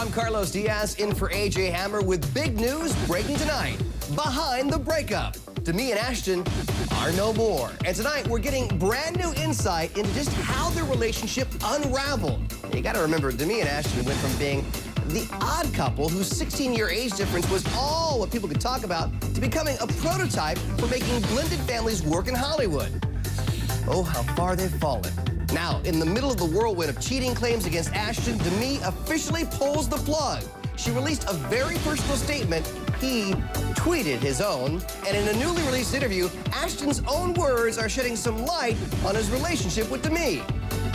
I'm Carlos Diaz in for AJ Hammer with big news breaking tonight. Behind the breakup, Demi and Ashton are no more. And tonight we're getting brand new insight into just how their relationship unraveled. And you gotta remember, Demi and Ashton went from being the odd couple whose 16-year age difference was all what people could talk about to becoming a prototype for making blended families work in Hollywood. Oh, how far they've fallen. Now, in the middle of the whirlwind of cheating claims against Ashton, Demi officially pulls the plug. She released a very personal statement. He tweeted his own. And in a newly released interview, Ashton's own words are shedding some light on his relationship with Demi.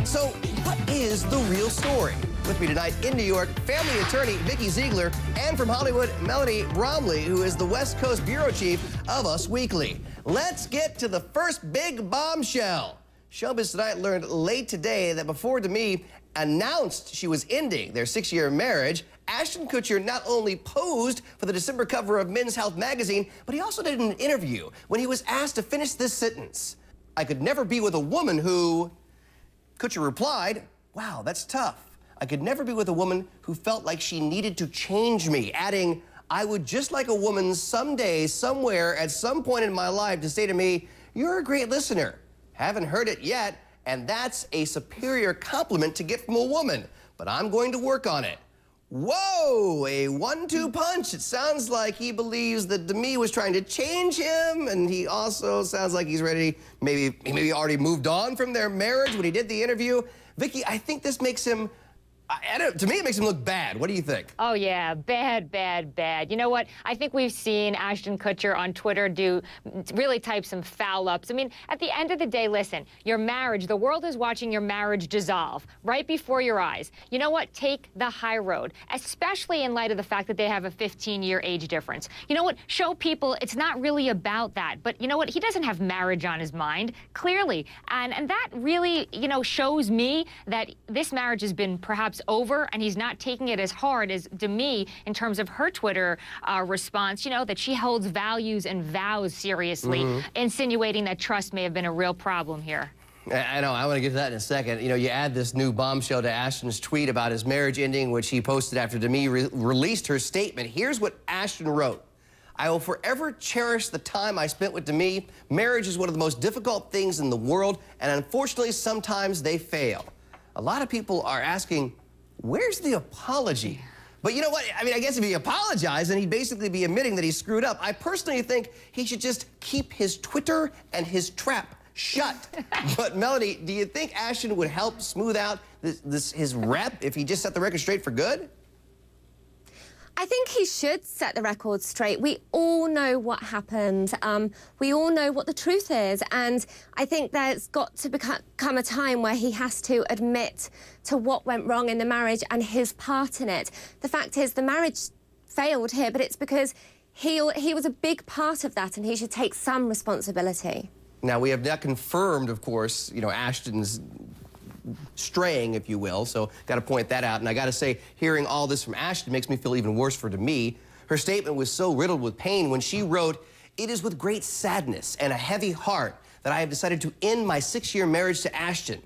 So, what is the real story? With me tonight in New York, family attorney Vikki Ziegler, and from Hollywood, Melody Bromley, who is the West Coast bureau chief of Us Weekly. Let's get to the first big bombshell. Showbiz Tonight learned late today that before Demi announced she was ending their 6-year marriage, Ashton Kutcher not only posed for the December cover of Men's Health magazine, but he also did an interview when he was asked to finish this sentence. "I could never be with a woman who..." Kutcher replied, "Wow, that's tough. I could never be with a woman who felt like she needed to change me," adding, "I would just like a woman someday, somewhere, at some point in my life to say to me, 'You're a great listener.' Haven't heard it yet, and that's a superior compliment to get from a woman, but I'm going to work on it." Whoa, a 1-2 punch. It sounds like he believes that Demi was trying to change him, and he also sounds like he's ready, maybe already moved on from their marriage when he did the interview. Vikki, I think this makes him, to me, it makes him look bad. What do you think? Oh, yeah. Bad, bad, bad. You know what? I think we've seen Ashton Kutcher on Twitter really type some foul ups. I mean, at the end of the day, listen, your marriage, the world is watching your marriage dissolve right before your eyes. You know what? Take the high road, especially in light of the fact that they have a 15-year age difference. You know what? Show people it's not really about that. But you know what? He doesn't have marriage on his mind, clearly. And that really, you know, shows me that this marriage has been perhaps over, and he's not taking it as hard as Demi in terms of her Twitter response, you know, that she holds values and vows seriously, insinuating that trust may have been a real problem here. I know, I want to get to that in a second. You know, you add this new bombshell to Ashton's tweet about his marriage ending, which he posted after Demi released her statement. Here's what Ashton wrote. "I will forever cherish the time I spent with Demi. Marriage is one of the most difficult things in the world, and unfortunately, sometimes they fail." A lot of people are asking, where's the apology? But you know what? I mean, I guess if he apologized, then he'd basically be admitting that he screwed up. I personally think he should just keep his Twitter and his trap shut. But Melody, do you think Ashton would help smooth out his rep if he just set the record straight for good? I think he should set the record straight. We all know what happened. We all know what the truth is. And I think there's got to become a time where he has to admit to what went wrong in the marriage and his part in it. The fact is, the marriage failed here, but it's because he was a big part of that, and he should take some responsibility. Now, we have not confirmed, of course, you know, Ashton's straying, if you will, so got to point that out. And I got to say, hearing all this from Ashton makes me feel even worse for Demi. Her statement was so riddled with pain when she wrote, "It is with great sadness and a heavy heart that I have decided to end my 6-year marriage to Ashton.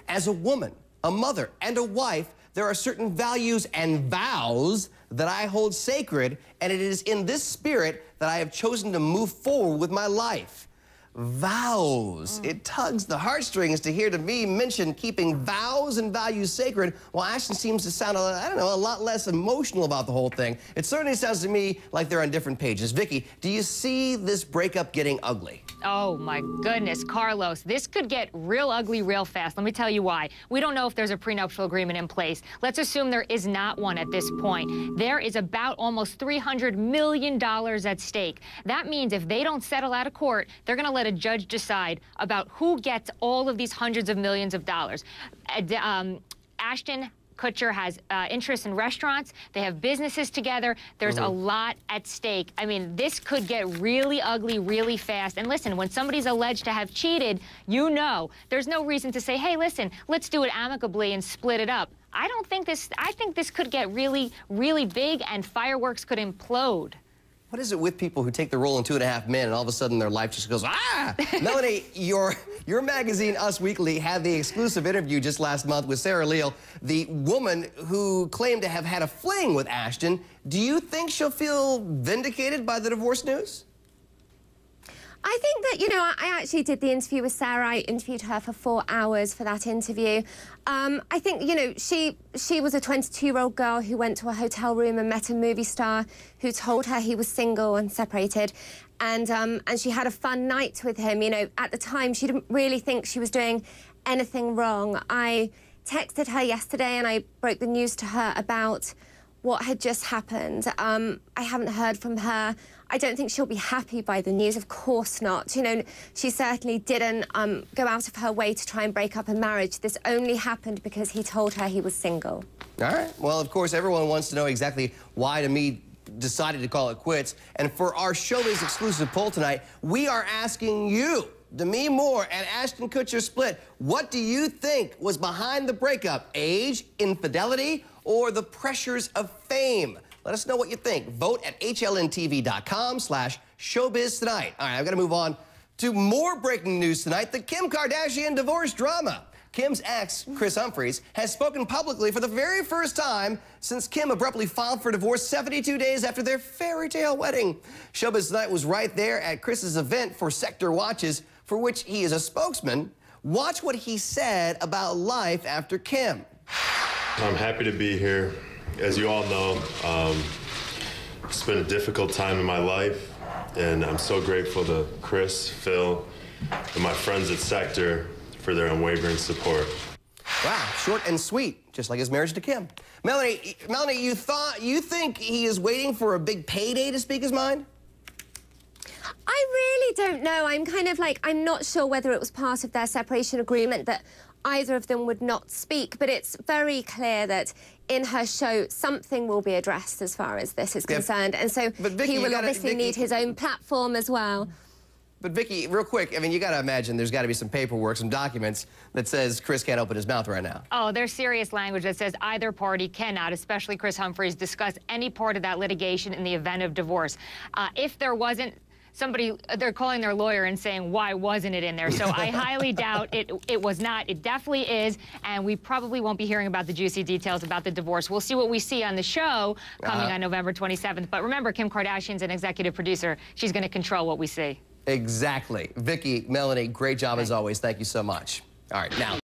As a woman, a mother, and a wife, there are certain values and vows that I hold sacred, and it is in this spirit that I have chosen to move forward with my life." Vows. It tugs the heartstrings to hear Demi mention keeping vows and values sacred, while Ashton seems to sound, I don't know, a lot less emotional about the whole thing. It certainly sounds to me like they're on different pages. Vikki, do you see this breakup getting ugly? Oh, my goodness, Carlos. This could get real ugly real fast. Let me tell you why. We don't know if there's a prenuptial agreement in place. Let's assume there is not one at this point. There is about almost $300 million at stake. That means if they don't settle out of court, they're going to let a judge decide about who gets all of these hundreds of millions of dollars. Ashton Kutcher has interests in restaurants. They have businesses together. There's a lot at stake. I mean, this could get really ugly really fast. And listen, when somebody's alleged to have cheated, you know, there's no reason to say, hey, listen, let's do it amicably and split it up. I think this could get really, really big, and fireworks could implode. What is it with people who take the role in 2.5 Men and all of a sudden their life just goes, ah! Melanie, your magazine, Us Weekly, had the exclusive interview just last month with Sarah Leal, the woman who claimed to have had a fling with Ashton. Do you think she'll feel vindicated by the divorce news? I think that, you know, I actually did the interview with Sarah. I interviewed her for 4 hours for that interview. I think, you know, she was a 22-year-old girl who went to a hotel room and met a movie star who told her he was single and separated. And she had a fun night with him. You know, at the time, she didn't really think she was doing anything wrong. I texted her yesterday and I broke the news to her about what had just happened. I haven't heard from her. I don't think she'll be happy by the news, of course not. You know, she certainly didn't go out of her way to try and break up a marriage. This only happened because he told her he was single. All right. Well, of course, everyone wants to know exactly why Demi decided to call it quits. And for our Showbiz exclusive poll tonight, we are asking you, Demi Moore and Ashton Kutcher split, what do you think was behind the breakup? Age, infidelity, or the pressures of fame? Let us know what you think. Vote at hlntv.com/showbiz tonight. All right, I've got to move on to more breaking news tonight. The Kim Kardashian divorce drama. Kim's ex, Kris Humphries, has spoken publicly for the very first time since Kim abruptly filed for divorce 72 days after their fairy tale wedding. Showbiz Tonight was right there at Kris's event for Sector Watches, for which he is a spokesman. Watch what he said about life after Kim. I'm happy to be here. As you all know, it's been a difficult time in my life, and I'm so grateful to Kris, Phil, and my friends at Sector for their unwavering support. Wow, short and sweet, just like his marriage to Kim. Melanie, you think he is waiting for a big payday to speak his mind? I really don't know. I'm kind of like, I'm not sure whether it was part of their separation agreement that either of them would not speak, but it's very clear that in her show, something will be addressed as far as this is concerned. And so Vikki, he will obviously need his own platform as well. But Vikki, real quick, I mean, you got to imagine there's got to be some paperwork, some documents that says Kris can't open his mouth right now. Oh, there's serious language that says either party cannot, especially Kris Humphries, discuss any part of that litigation in the event of divorce. If there wasn't, they're calling their lawyer and saying, why wasn't it in there? So I highly doubt it was not. It definitely is, and we probably won't be hearing about the juicy details about the divorce. We'll see what we see on the show coming on November 27th. But remember, Kim Kardashian's an executive producer. She's going to control what we see. Exactly. Vikki, Melanie, great job as always. Thank you so much. All right, now.